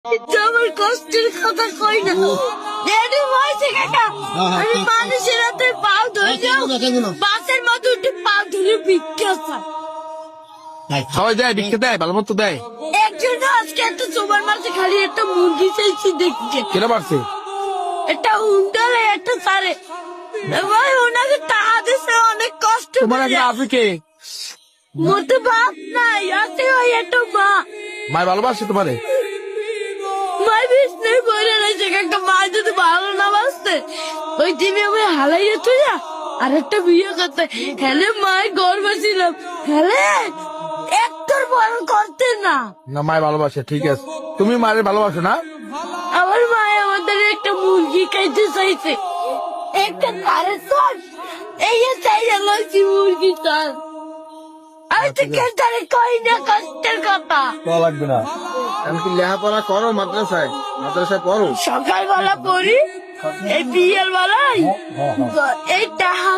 আমার কষ্টের কথা কই না। ড্যাডি বলছে কাকা আমি মানুষের হাতে পাও ধরে যাও, বাসের মধ্যে উঠে পাও ধরে ভিক্ষা চাই। সবাই দেয়, ভিক্ষা দেয়, ভালো মতো দেয়। একজন আজকে একটা সুপার মার্কেটে খালি একটা মুরগি চাইছি দেখছে, কেনা পারছে একটা উন্ডালে একটা সারে ভাই ওনাকে টাকা দিছে অনেক কষ্ট তোমার করে। একটা আছে কে? মতো বাপ নাই, আছে ওই একটা মা। মায় ভালোবাসে তোমারে? মাই বিষ্ণু বলে রয়েছে কাকা, মা যদি ভালো না বাসতে ওই টিভি আমি হালাইয়ে তুই আর একটা বিয়ে করতে হেলে মায়ের গর্ব ছিলাম, হেলে একটার বড় করতে না। না, মায় ভালোবাসে, ঠিক আছে। তুমি মায়ের ভালোবাসো না? আমার মায়ে আমাদের একটা মুরগি খাইতে চাইছে, একটা তারে চল এই চাই লাগছি মুরগি চল। আমি তো কেটারে কই না কষ্টের কথা। লাগবে না। আমি কি লেখাপড়া করো? মাদ্রাসায় পড়ো? সকালবেলা পড়ি, এই বিয়ের বেলায় এই টাকা